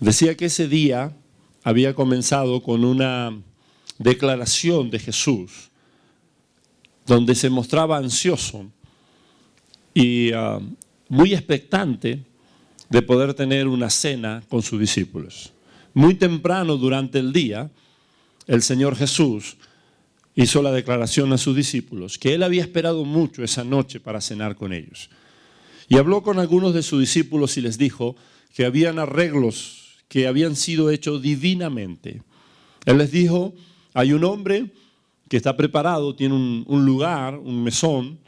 Decía que ese día había comenzado con una declaración de Jesús donde se mostraba ansioso y muy expectante de poder tener una cena con sus discípulos. Muy temprano durante el día, el Señor Jesús hizo la declaración a sus discípulos que Él había esperado mucho esa noche para cenar con ellos. Y habló con algunos de sus discípulos y les dijo que habían arreglos que habían sido hechos divinamente. Él les dijo, hay un hombre que está preparado, tiene un lugar, un mesón,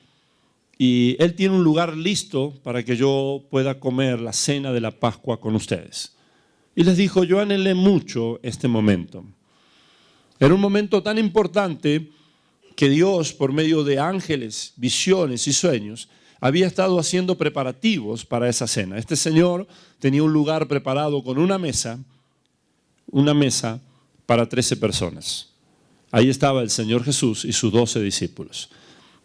y él tiene un lugar listo para que yo pueda comer la cena de la Pascua con ustedes. Y les dijo, yo anhelé mucho este momento. Era un momento tan importante que Dios, por medio de ángeles, visiones y sueños, había estado haciendo preparativos para esa cena. Este señor tenía un lugar preparado con una mesa para 13 personas. Ahí estaba el Señor Jesús y sus 12 discípulos.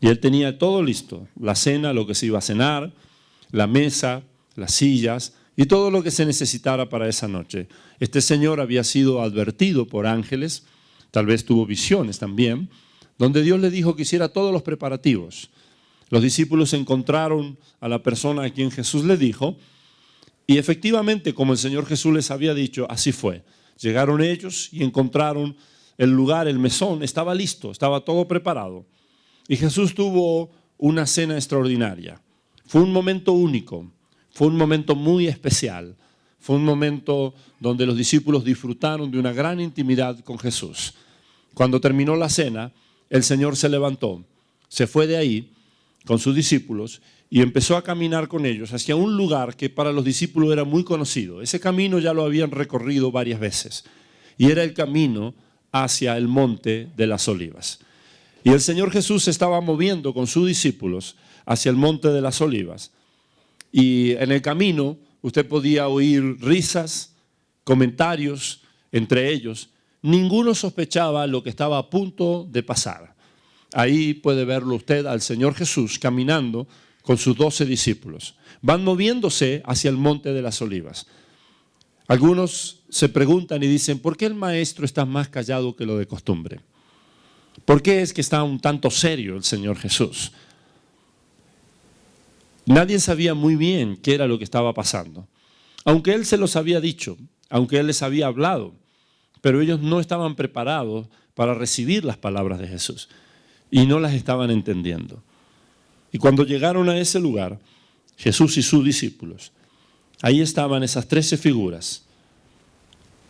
Y él tenía todo listo, la cena, lo que se iba a cenar, la mesa, las sillas y todo lo que se necesitara para esa noche. Este señor había sido advertido por ángeles, tal vez tuvo visiones también, donde Dios le dijo que hiciera todos los preparativos. Los discípulos encontraron a la persona a quien Jesús le dijo y efectivamente, como el Señor Jesús les había dicho, así fue. Llegaron ellos y encontraron el lugar, el mesón, estaba listo, estaba todo preparado. Y Jesús tuvo una cena extraordinaria. Fue un momento único, fue un momento muy especial. Fue un momento donde los discípulos disfrutaron de una gran intimidad con Jesús. Cuando terminó la cena, el Señor se levantó, se fue de ahí con sus discípulos y empezó a caminar con ellos hacia un lugar que para los discípulos era muy conocido. Ese camino ya lo habían recorrido varias veces y era el camino hacia el monte de las Olivas. Y el Señor Jesús se estaba moviendo con sus discípulos hacia el monte de las Olivas. Y en el camino usted podía oír risas, comentarios entre ellos. Ninguno sospechaba lo que estaba a punto de pasar. Ahí puede verlo usted al Señor Jesús caminando con sus 12 discípulos. Van moviéndose hacia el monte de las Olivas. Algunos se preguntan y dicen, ¿por qué el maestro está más callado que lo de costumbre? ¿Por qué es que está un tanto serio el Señor Jesús? Nadie sabía muy bien qué era lo que estaba pasando. Aunque Él se los había dicho, aunque Él les había hablado, pero ellos no estaban preparados para recibir las palabras de Jesús y no las estaban entendiendo. Y cuando llegaron a ese lugar, Jesús y sus discípulos, ahí estaban esas 13 figuras,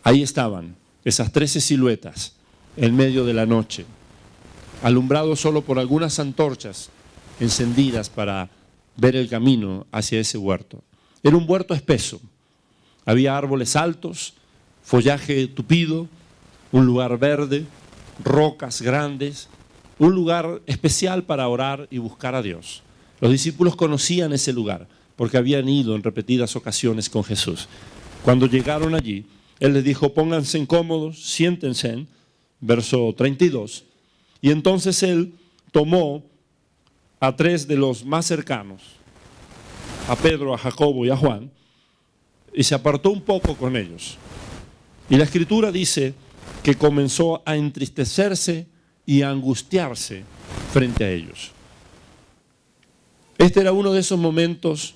ahí estaban esas 13 siluetas en medio de la noche, alumbrados solo por algunas antorchas encendidas para ver el camino hacia ese huerto. Era un huerto espeso, había árboles altos, follaje tupido, un lugar verde, rocas grandes, un lugar especial para orar y buscar a Dios. Los discípulos conocían ese lugar porque habían ido en repetidas ocasiones con Jesús. Cuando llegaron allí, Él les dijo, pónganse cómodos, siéntense, verso 32. Y entonces Él tomó a 3 de los más cercanos, a Pedro, a Jacobo y a Juan, y se apartó un poco con ellos. Y la Escritura dice que comenzó a entristecerse y a angustiarse frente a ellos. Este era uno de esos momentos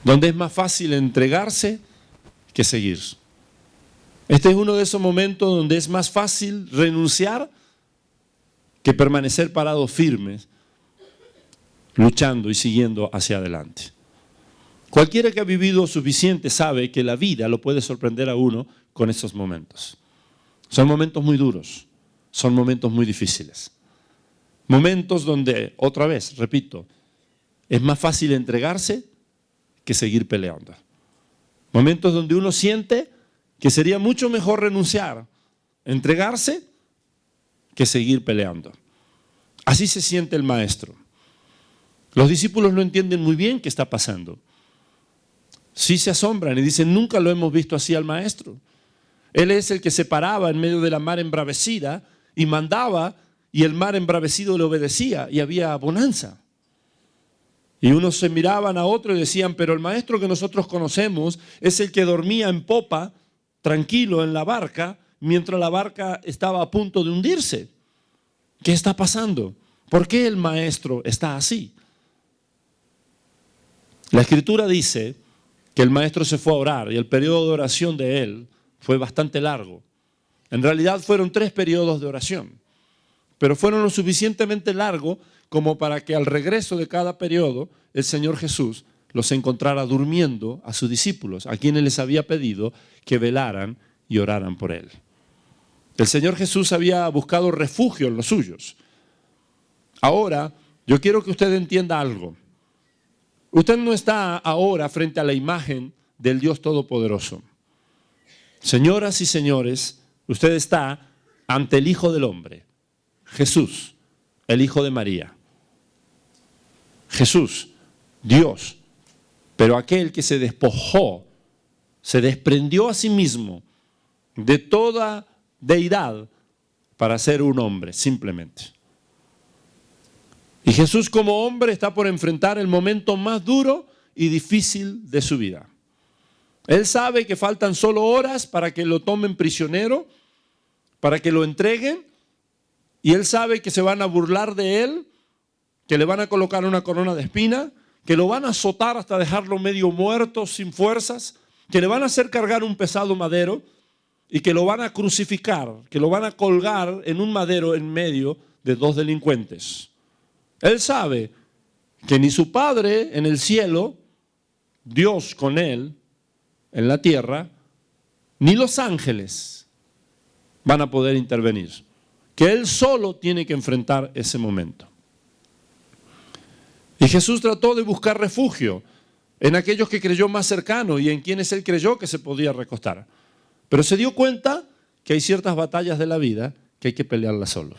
donde es más fácil entregarse que seguir. Este es uno de esos momentos donde es más fácil renunciar que permanecer parados firmes, luchando y siguiendo hacia adelante. Cualquiera que ha vivido suficiente sabe que la vida lo puede sorprender a uno con esos momentos. Son momentos muy duros, son momentos muy difíciles. Momentos donde, otra vez, repito, es más fácil entregarse que seguir peleando. Momentos donde uno siente que sería mucho mejor renunciar, entregarse, que seguir peleando. Así se siente el maestro. Los discípulos no entienden muy bien qué está pasando. Sí se asombran y dicen, nunca lo hemos visto así al maestro. Él es el que se paraba en medio de la mar embravecida y mandaba, y el mar embravecido le obedecía y había bonanza. Y unos se miraban a otro y decían, pero el maestro que nosotros conocemos es el que dormía en popa, tranquilo en la barca, mientras la barca estaba a punto de hundirse. ¿Qué está pasando? ¿Por qué el maestro está así? La Escritura dice que el maestro se fue a orar y el periodo de oración de él fue bastante largo. En realidad fueron 3 periodos de oración, pero fueron lo suficientemente largos como para que al regreso de cada periodo el Señor Jesús los encontrara durmiendo a sus discípulos, a quienes les había pedido que velaran y oraran por él. El Señor Jesús había buscado refugio en los suyos. Ahora, yo quiero que usted entienda algo. Usted no está ahora frente a la imagen del Dios Todopoderoso. Señoras y señores, usted está ante el Hijo del Hombre, Jesús, el Hijo de María. Jesús, Dios, pero aquel que se despojó, se desprendió a sí mismo de toda deidad para ser un hombre, simplemente. Y Jesús como hombre está por enfrentar el momento más duro y difícil de su vida. Él sabe que faltan solo horas para que lo tomen prisionero, para que lo entreguen, y él sabe que se van a burlar de él, que le van a colocar una corona de espina, que lo van a azotar hasta dejarlo medio muerto, sin fuerzas, que le van a hacer cargar un pesado madero y que lo van a crucificar, que lo van a colgar en un madero en medio de 2 delincuentes. Él sabe que ni su Padre en el cielo, Dios con él en la tierra, ni los ángeles van a poder intervenir. Que él solo tiene que enfrentar ese momento. Y Jesús trató de buscar refugio en aquellos que creyó más cercanos y en quienes él creyó que se podía recostar. Pero se dio cuenta que hay ciertas batallas de la vida que hay que pelearlas solos.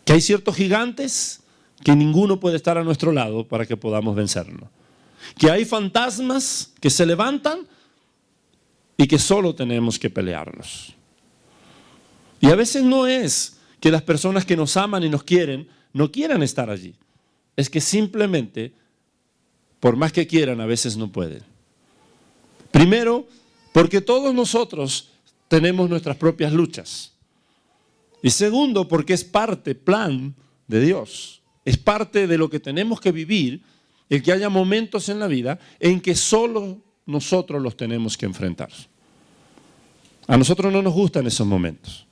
Que hay ciertos gigantes que ninguno puede estar a nuestro lado para que podamos vencernos. Que hay fantasmas que se levantan y que solo tenemos que pelearlos. Y a veces no es que las personas que nos aman y nos quieren no quieran estar allí. Es que simplemente, por más que quieran, a veces no pueden. Primero, porque todos nosotros tenemos nuestras propias luchas. Y segundo, porque es plan de Dios. Es parte de lo que tenemos que vivir, el que haya momentos en la vida en que solo nosotros los tenemos que enfrentar. A nosotros no nos gustan esos momentos.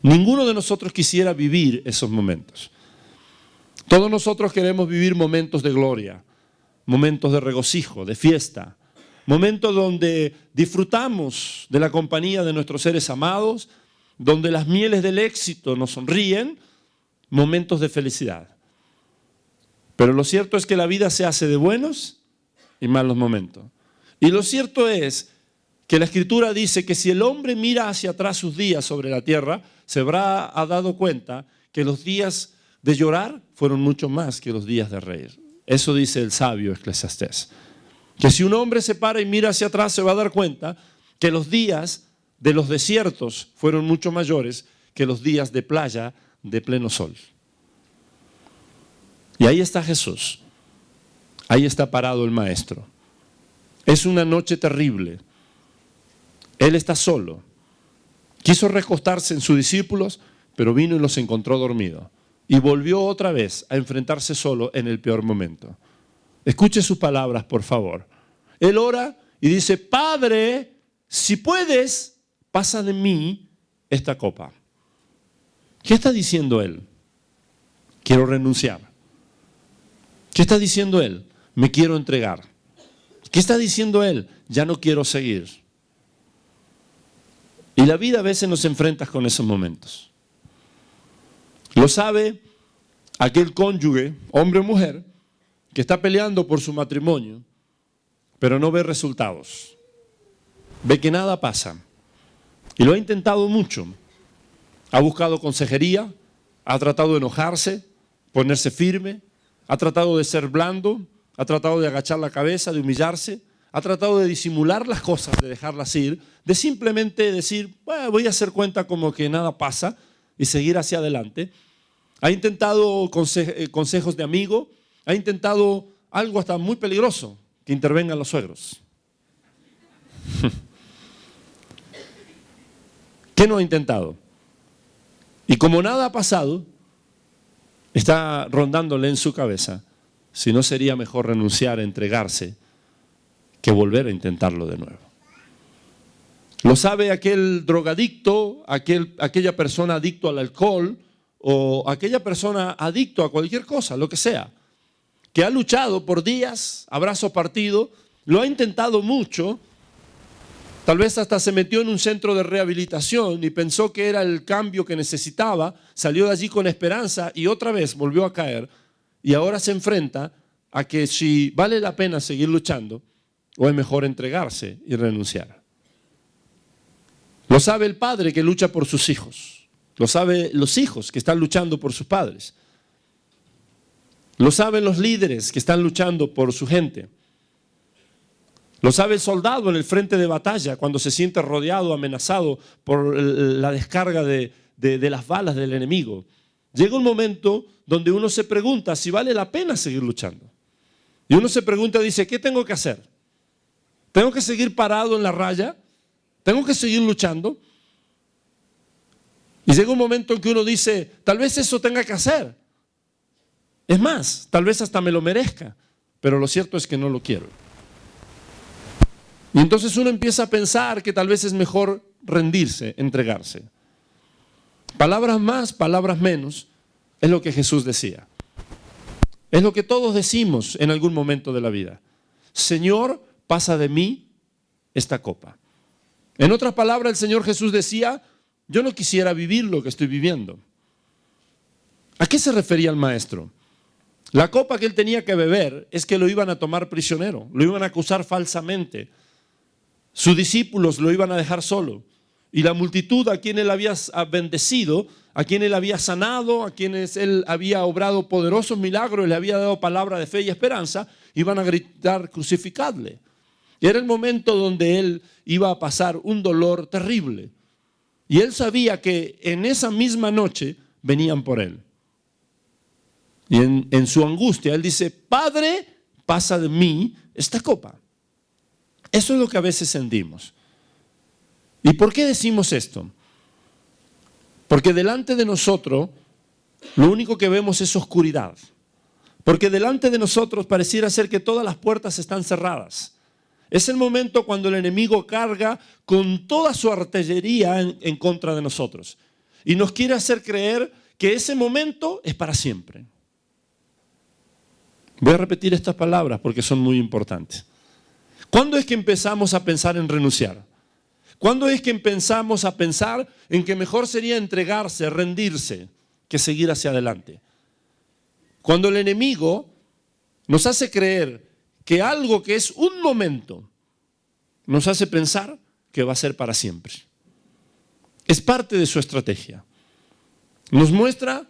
Ninguno de nosotros quisiera vivir esos momentos. Todos nosotros queremos vivir momentos de gloria, momentos de regocijo, de fiesta, momentos donde disfrutamos de la compañía de nuestros seres amados, donde las mieles del éxito nos sonríen, momentos de felicidad. Pero lo cierto es que la vida se hace de buenos y malos momentos. Y lo cierto es que la Escritura dice que si el hombre mira hacia atrás sus días sobre la tierra, se habrá dado cuenta que los días de llorar fueron mucho más que los días de reír. Eso dice el sabio Eclesiastés. Que si un hombre se para y mira hacia atrás, se va a dar cuenta que los días de los desiertos fueron mucho mayores que los días de playa de pleno sol. Y ahí está Jesús. Ahí está parado el Maestro. Es una noche terrible. Él está solo. Quiso recostarse en sus discípulos, pero vino y los encontró dormidos. Y volvió otra vez a enfrentarse solo en el peor momento. Escuche sus palabras, por favor. Él ora y dice, Padre, si puedes, pasa de mí esta copa. ¿Qué está diciendo él? Quiero renunciar. ¿Qué está diciendo él? Me quiero entregar. ¿Qué está diciendo él? Ya no quiero seguir. Y la vida a veces nos enfrenta con esos momentos. Lo sabe aquel cónyuge, hombre o mujer, que está peleando por su matrimonio, pero no ve resultados. Ve que nada pasa. Y lo ha intentado mucho. Ha buscado consejería, ha tratado de enojarse, ponerse firme, ha tratado de ser blando, ha tratado de agachar la cabeza, de humillarse, ha tratado de disimular las cosas, de dejarlas ir, de simplemente decir, bueno, voy a hacer cuenta como que nada pasa y seguir hacia adelante. ha intentado consejos de amigo, ha intentado algo hasta muy peligroso, que intervengan los suegros. ¿Qué no ha intentado? Y como nada ha pasado, está rondándole en su cabeza si no sería mejor renunciar, entregarse, que volver a intentarlo de nuevo. Lo sabe aquel drogadicto, aquella persona adicto al alcohol o aquella persona adicto a cualquier cosa, lo que sea, que ha luchado por días, a brazo partido, lo ha intentado mucho, tal vez hasta se metió en un centro de rehabilitación y pensó que era el cambio que necesitaba, salió de allí con esperanza y otra vez volvió a caer y ahora se enfrenta a que si vale la pena seguir luchando o es mejor entregarse y renunciar. Lo sabe el padre que lucha por sus hijos, lo saben los hijos que están luchando por sus padres, lo saben los líderes que están luchando por su gente. Lo sabe el soldado en el frente de batalla cuando se siente rodeado, amenazado por la descarga de las balas del enemigo. Llega un momento donde uno se pregunta si vale la pena seguir luchando. Y uno se pregunta, dice, ¿qué tengo que hacer? ¿Tengo que seguir parado en la raya? ¿Tengo que seguir luchando? Y llega un momento en que uno dice, tal vez eso tenga que hacer. Es más, tal vez hasta me lo merezca, pero lo cierto es que no lo quiero. Y entonces uno empieza a pensar que tal vez es mejor rendirse, entregarse. Palabras más, palabras menos, es lo que Jesús decía. Es lo que todos decimos en algún momento de la vida. Señor, pasa de mí esta copa. En otras palabras, el Señor Jesús decía, yo no quisiera vivir lo que estoy viviendo. ¿A qué se refería el maestro? La copa que él tenía que beber es que lo iban a tomar prisionero, lo iban a acusar falsamente. Sus discípulos lo iban a dejar solo. Y la multitud a quien él había bendecido, a quien él había sanado, a quienes él había obrado poderosos milagros y le había dado palabra de fe y esperanza, iban a gritar, crucificadle. Y era el momento donde él iba a pasar un dolor terrible. Y él sabía que en esa misma noche venían por él. Y en su angustia él dice, Padre, pasa de mí esta copa. Eso es lo que a veces sentimos. ¿Y por qué decimos esto? Porque delante de nosotros lo único que vemos es oscuridad. Porque delante de nosotros pareciera ser que todas las puertas están cerradas. Es el momento cuando el enemigo carga con toda su artillería en contra de nosotros. Y nos quiere hacer creer que ese momento es para siempre. Voy a repetir estas palabras porque son muy importantes. ¿Cuándo es que empezamos a pensar en renunciar? ¿Cuándo es que empezamos a pensar en que mejor sería entregarse, rendirse, que seguir hacia adelante? Cuando el enemigo nos hace creer que algo que es un momento nos hace pensar que va a ser para siempre. Es parte de su estrategia. Nos muestra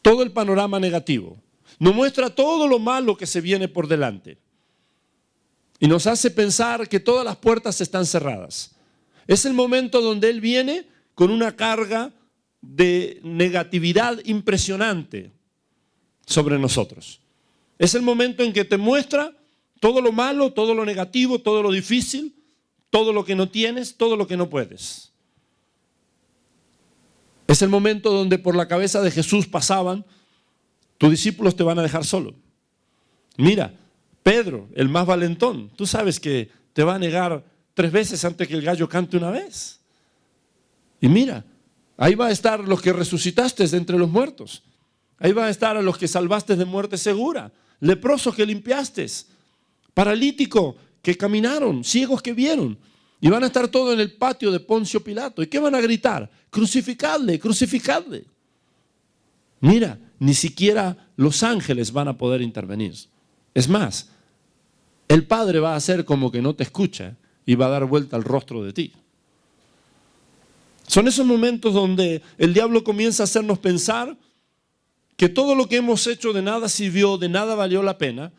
todo el panorama negativo. Nos muestra todo lo malo que se viene por delante. Y nos hace pensar que todas las puertas están cerradas. Es el momento donde él viene con una carga de negatividad impresionante sobre nosotros. Es el momento en que te muestra todo lo malo, todo lo negativo, todo lo difícil, todo lo que no tienes, todo lo que no puedes. Es el momento donde por la cabeza de Jesús pasaban, tus discípulos te van a dejar solo. Mira, Pedro, el más valentón, tú sabes que te va a negar 3 veces antes que el gallo cante una vez. Y mira, ahí va a estar los que resucitaste de entre los muertos. Ahí van a estar a los que salvaste de muerte segura, leprosos que limpiaste, paralíticos que caminaron, ciegos que vieron. Y van a estar todos en el patio de Poncio Pilato. ¿Y qué van a gritar? Crucificadle, crucificadle. Mira, ni siquiera los ángeles van a poder intervenir. Es más, el Padre va a hacer como que no te escucha y va a dar vuelta al rostro de ti. Son esos momentos donde el diablo comienza a hacernos pensar que todo lo que hemos hecho de nada sirvió, de nada valió la pena,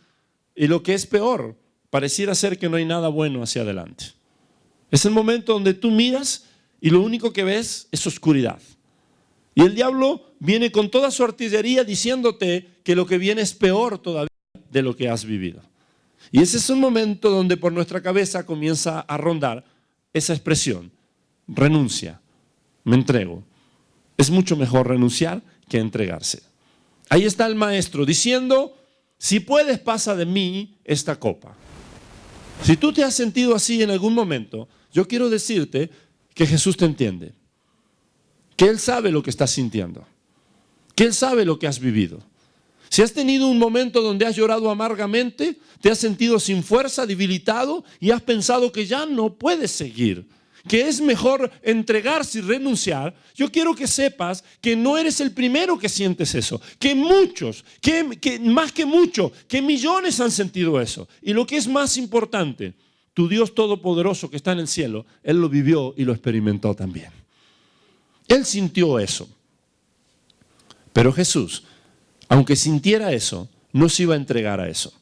y lo que es peor, pareciera ser que no hay nada bueno hacia adelante. Es el momento donde tú miras y lo único que ves es oscuridad. Y el diablo viene con toda su artillería diciéndote que lo que viene es peor todavía de lo que has vivido. Y ese es un momento donde por nuestra cabeza comienza a rondar esa expresión: renuncia, me entrego. Es mucho mejor renunciar que entregarse. Ahí está el maestro diciendo: si puedes, pasa de mí esta copa. Si tú te has sentido así en algún momento, yo quiero decirte que Jesús te entiende, que Él sabe lo que estás sintiendo, que Él sabe lo que has vivido. Si has tenido un momento donde has llorado amargamente, te has sentido sin fuerza, debilitado y has pensado que ya no puedes seguir, que es mejor entregarse y renunciar, yo quiero que sepas que no eres el primero que sientes eso, que muchos, que más que muchos, que millones han sentido eso. Y lo que es más importante, tu Dios Todopoderoso que está en el cielo, Él lo vivió y lo experimentó también. Él sintió eso. Pero Jesús, aunque sintiera eso, no se iba a entregar a eso.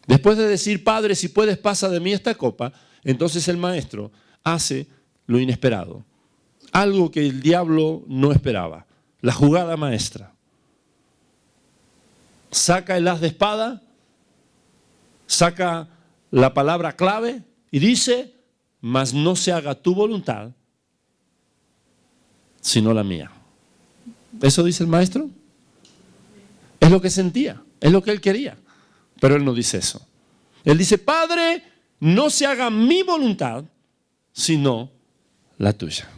Después de decir: Padre, si puedes, pasa de mí esta copa, entonces el maestro hace lo inesperado, algo que el diablo no esperaba, la jugada maestra. Saca el haz de espada, saca la palabra clave y dice: mas no se haga tu voluntad, sino la mía. ¿Eso dice el maestro? Es lo que sentía, es lo que él quería, pero él no dice eso. Él dice: Padre, no se haga mi voluntad, sino la tuya.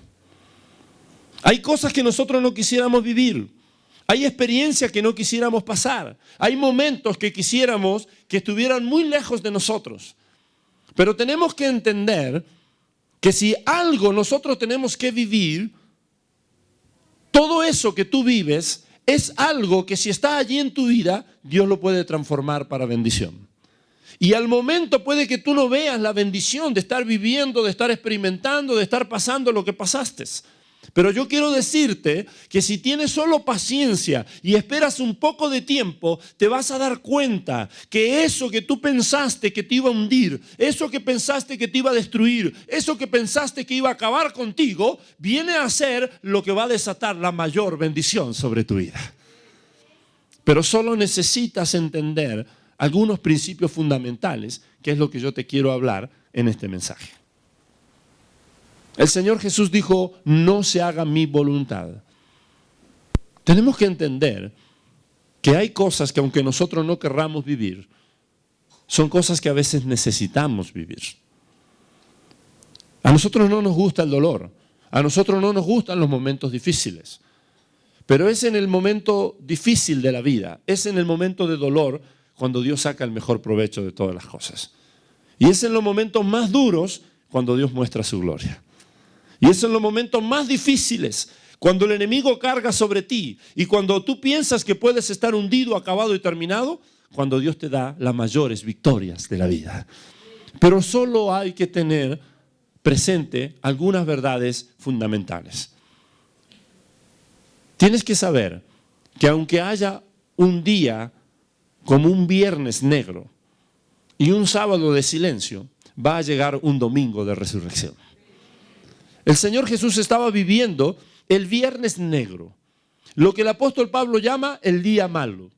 Hay cosas que nosotros no quisiéramos vivir. Hay experiencias que no quisiéramos pasar. Hay momentos que quisiéramos que estuvieran muy lejos de nosotros. Pero tenemos que entender que si algo nosotros tenemos que vivir, todo eso que tú vives es algo que si está allí en tu vida, Dios lo puede transformar para bendición. Y al momento puede que tú no veas la bendición de estar viviendo, de estar experimentando, de estar pasando lo que pasaste. Pero yo quiero decirte que si tienes solo paciencia y esperas un poco de tiempo, te vas a dar cuenta que eso que tú pensaste que te iba a hundir, eso que pensaste que te iba a destruir, eso que pensaste que iba a acabar contigo, viene a ser lo que va a desatar la mayor bendición sobre tu vida. Pero solo necesitas entender algunos principios fundamentales, que es lo que yo te quiero hablar en este mensaje. El Señor Jesús dijo: no se haga mi voluntad. Tenemos que entender que hay cosas que aunque nosotros no querramos vivir, son cosas que a veces necesitamos vivir. A nosotros no nos gusta el dolor, a nosotros no nos gustan los momentos difíciles, pero es en el momento difícil de la vida, es en el momento de dolor cuando Dios saca el mejor provecho de todas las cosas. Y es en los momentos más duros cuando Dios muestra su gloria. Y es en los momentos más difíciles, cuando el enemigo carga sobre ti y cuando tú piensas que puedes estar hundido, acabado y terminado, cuando Dios te da las mayores victorias de la vida. Pero solo hay que tener presente algunas verdades fundamentales. Tienes que saber que aunque haya un día como un viernes negro y un sábado de silencio, va a llegar un domingo de resurrección. El Señor Jesús estaba viviendo el viernes negro, lo que el apóstol Pablo llama el día malo.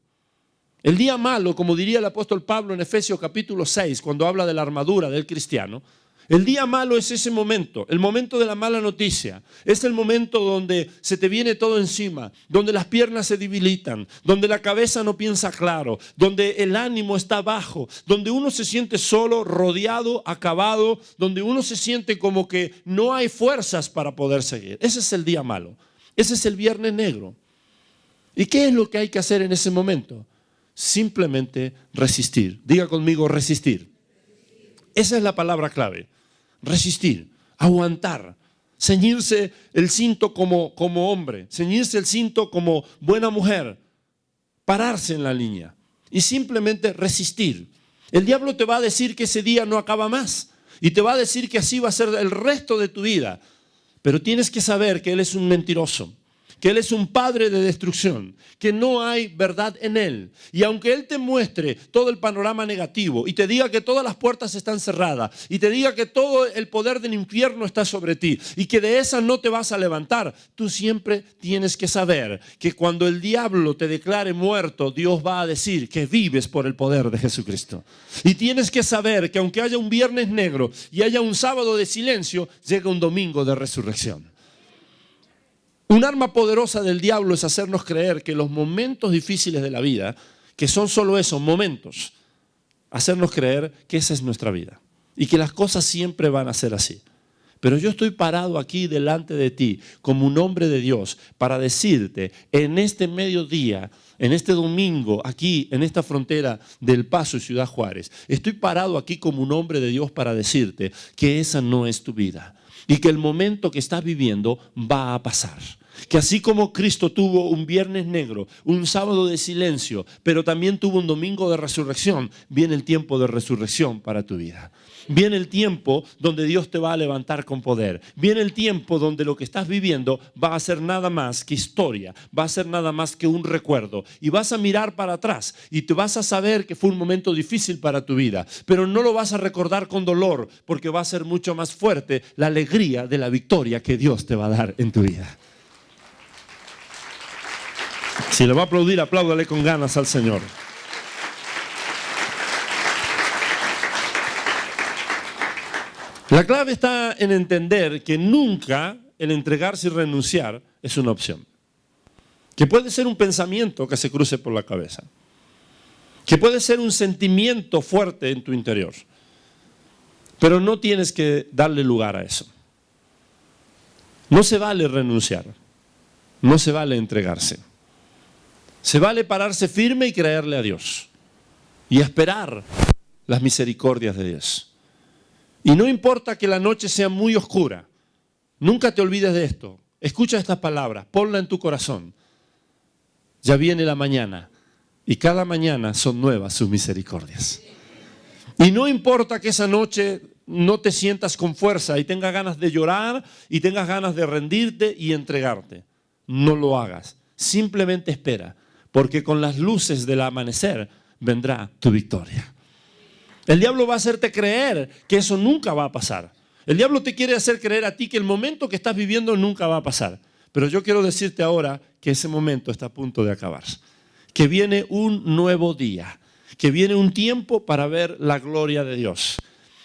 El día malo, como diría el apóstol Pablo en Efesios capítulo 6, cuando habla de la armadura del cristiano, el día malo es ese momento, el momento de la mala noticia. Es el momento donde se te viene todo encima, donde las piernas se debilitan, donde la cabeza no piensa claro, donde el ánimo está bajo, donde uno se siente solo, rodeado, acabado, donde uno se siente como que no hay fuerzas para poder seguir. Ese es el día malo, ese es el viernes negro. ¿Y qué es lo que hay que hacer en ese momento? Simplemente resistir. Diga conmigo: resistir. Esa es la palabra clave. Resistir, aguantar, ceñirse el cinto como hombre, ceñirse el cinto como buena mujer, pararse en la línea y simplemente resistir. El diablo te va a decir que ese día no acaba más y te va a decir que así va a ser el resto de tu vida, pero tienes que saber que él es un mentiroso, que Él es un padre de destrucción, que no hay verdad en Él. Y aunque Él te muestre todo el panorama negativo y te diga que todas las puertas están cerradas y te diga que todo el poder del infierno está sobre ti y que de esa no te vas a levantar, tú siempre tienes que saber que cuando el diablo te declare muerto, Dios va a decir que vives por el poder de Jesucristo. Y tienes que saber que aunque haya un viernes negro y haya un sábado de silencio, llega un domingo de resurrección. Un arma poderosa del diablo es hacernos creer que los momentos difíciles de la vida, que son solo esos momentos, hacernos creer que esa es nuestra vida y que las cosas siempre van a ser así. Pero yo estoy parado aquí delante de ti como un hombre de Dios para decirte en este mediodía, en este domingo, aquí en esta frontera del Paso y Ciudad Juárez, estoy parado aquí como un hombre de Dios para decirte que esa no es tu vida y que el momento que estás viviendo va a pasar. Que así como Cristo tuvo un viernes negro, un sábado de silencio, pero también tuvo un domingo de resurrección, viene el tiempo de resurrección para tu vida. Viene el tiempo donde Dios te va a levantar con poder. Viene el tiempo donde lo que estás viviendo va a ser nada más que historia, va a ser nada más que un recuerdo. Y vas a mirar para atrás y te vas a saber que fue un momento difícil para tu vida, pero no lo vas a recordar con dolor porque va a ser mucho más fuerte la alegría de la victoria que Dios te va a dar en tu vida. Si le va a aplaudir, apláudale con ganas al Señor. La clave está en entender que nunca el entregarse y renunciar es una opción. Que puede ser un pensamiento que se cruce por la cabeza. Que puede ser un sentimiento fuerte en tu interior. Pero no tienes que darle lugar a eso. No se vale renunciar. No se vale entregarse. Se vale pararse firme y creerle a Dios y esperar las misericordias de Dios. Y no importa que la noche sea muy oscura, nunca te olvides de esto. Escucha estas palabras, ponla en tu corazón. Ya viene la mañana y cada mañana son nuevas sus misericordias. Y no importa que esa noche no te sientas con fuerza y tengas ganas de llorar y tengas ganas de rendirte y entregarte. No lo hagas, simplemente espera. Porque con las luces del amanecer vendrá tu victoria. El diablo va a hacerte creer que eso nunca va a pasar. El diablo te quiere hacer creer a ti que el momento que estás viviendo nunca va a pasar. Pero yo quiero decirte ahora que ese momento está a punto de acabar. Que viene un nuevo día. Que viene un tiempo para ver la gloria de Dios.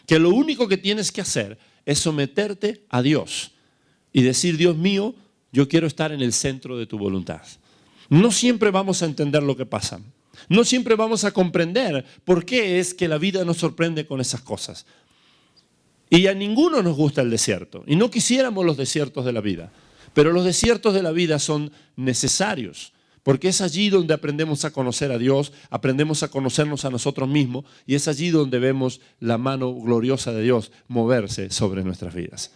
Que lo único que tienes que hacer es someterte a Dios. Y decir, Dios mío, yo quiero estar en el centro de tu voluntad. No siempre vamos a entender lo que pasa. No siempre vamos a comprender por qué es que la vida nos sorprende con esas cosas. Y a ninguno nos gusta el desierto. Y no quisiéramos los desiertos de la vida. Pero los desiertos de la vida son necesarios. Porque es allí donde aprendemos a conocer a Dios, aprendemos a conocernos a nosotros mismos. Y es allí donde vemos la mano gloriosa de Dios moverse sobre nuestras vidas.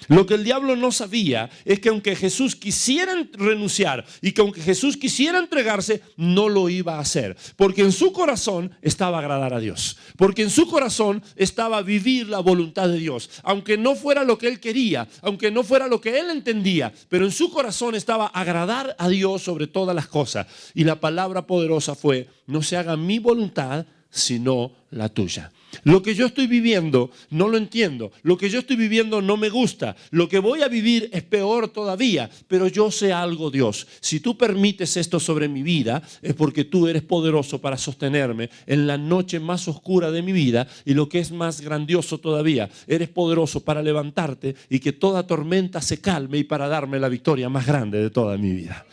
Lo que el diablo no sabía es que aunque Jesús quisiera renunciar y que aunque Jesús quisiera entregarse, no lo iba a hacer. Porque en su corazón estaba agradar a Dios. Porque en su corazón estaba vivir la voluntad de Dios. Aunque no fuera lo que él quería, aunque no fuera lo que él entendía, pero en su corazón estaba agradar a Dios sobre todas las cosas. Y la palabra poderosa fue, no se haga mi voluntad, sino la tuya. Lo que yo estoy viviendo no lo entiendo. Lo que yo estoy viviendo no me gusta. Lo que voy a vivir es peor todavía. Pero yo sé algo, Dios. Si tú permites esto sobre mi vida, es porque tú eres poderoso para sostenerme en la noche más oscura de mi vida. Y lo que es más grandioso todavía, eres poderoso para levantarte y que toda tormenta se calme y para darme la victoria más grande de toda mi vida.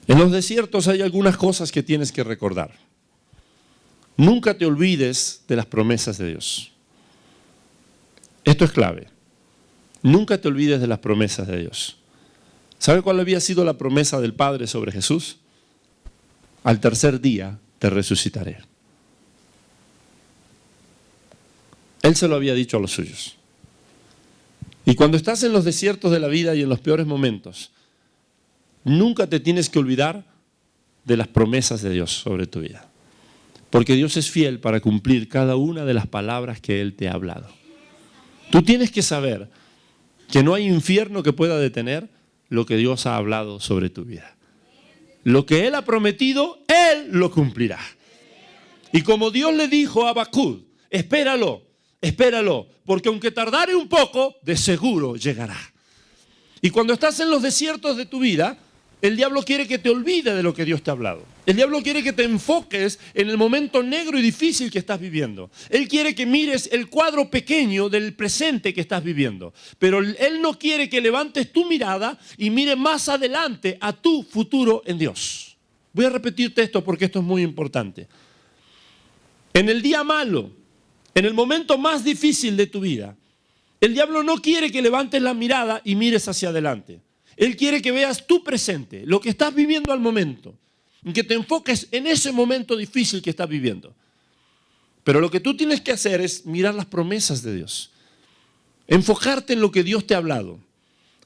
En los desiertos hay algunas cosas que tienes que recordar. Nunca te olvides de las promesas de Dios. Esto es clave. Nunca te olvides de las promesas de Dios. ¿Sabe cuál había sido la promesa del Padre sobre Jesús? Al tercer día te resucitaré. Él se lo había dicho a los suyos. Y cuando estás en los desiertos de la vida y en los peores momentos, nunca te tienes que olvidar de las promesas de Dios sobre tu vida. Porque Dios es fiel para cumplir cada una de las palabras que Él te ha hablado. Tú tienes que saber que no hay infierno que pueda detener lo que Dios ha hablado sobre tu vida. Lo que Él ha prometido, Él lo cumplirá. Y como Dios le dijo a Habacuc, espéralo, espéralo, porque aunque tardare un poco, de seguro llegará. Y cuando estás en los desiertos de tu vida, el diablo quiere que te olvides de lo que Dios te ha hablado. El diablo quiere que te enfoques en el momento negro y difícil que estás viviendo. Él quiere que mires el cuadro pequeño del presente que estás viviendo. Pero Él no quiere que levantes tu mirada y mires más adelante a tu futuro en Dios. Voy a repetirte esto porque esto es muy importante. En el día malo, en el momento más difícil de tu vida, el diablo no quiere que levantes la mirada y mires hacia adelante. Él quiere que veas tu presente, lo que estás viviendo al momento, y que te enfoques en ese momento difícil que estás viviendo. Pero lo que tú tienes que hacer es mirar las promesas de Dios, enfocarte en lo que Dios te ha hablado,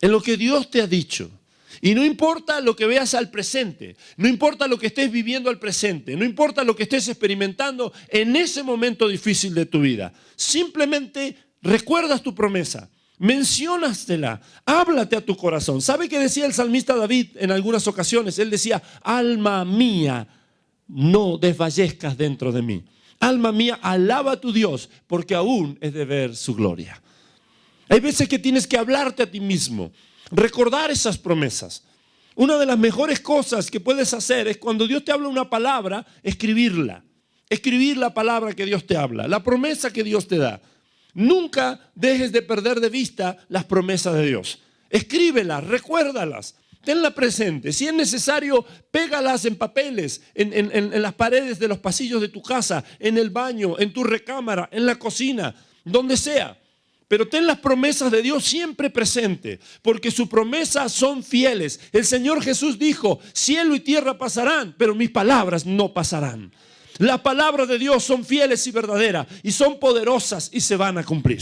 en lo que Dios te ha dicho. Y no importa lo que veas al presente, no importa lo que estés viviendo al presente, no importa lo que estés experimentando en ese momento difícil de tu vida. Simplemente recuerdas tu promesa. Menciónastela, háblate a tu corazón. ¿Sabe qué decía el salmista David en algunas ocasiones? Él decía, alma mía, no desfallezcas dentro de mí. Alma mía, alaba a tu Dios, porque aún es de ver su gloria. Hay veces que tienes que hablarte a ti mismo, recordar esas promesas. Una de las mejores cosas que puedes hacer es cuando Dios te habla una palabra, escribirla. Escribir la palabra que Dios te habla, la promesa que Dios te da. Nunca dejes de perder de vista las promesas de Dios. Escríbelas, recuérdalas, tenlas presente. Si es necesario, pégalas en papeles, en las paredes de los pasillos de tu casa, en el baño, en tu recámara, en la cocina, donde sea. Pero ten las promesas de Dios siempre presente, porque sus promesas son fieles. El Señor Jesús dijo, cielo y tierra pasarán, pero mis palabras no pasarán. Las palabras de Dios son fieles y verdaderas y son poderosas y se van a cumplir.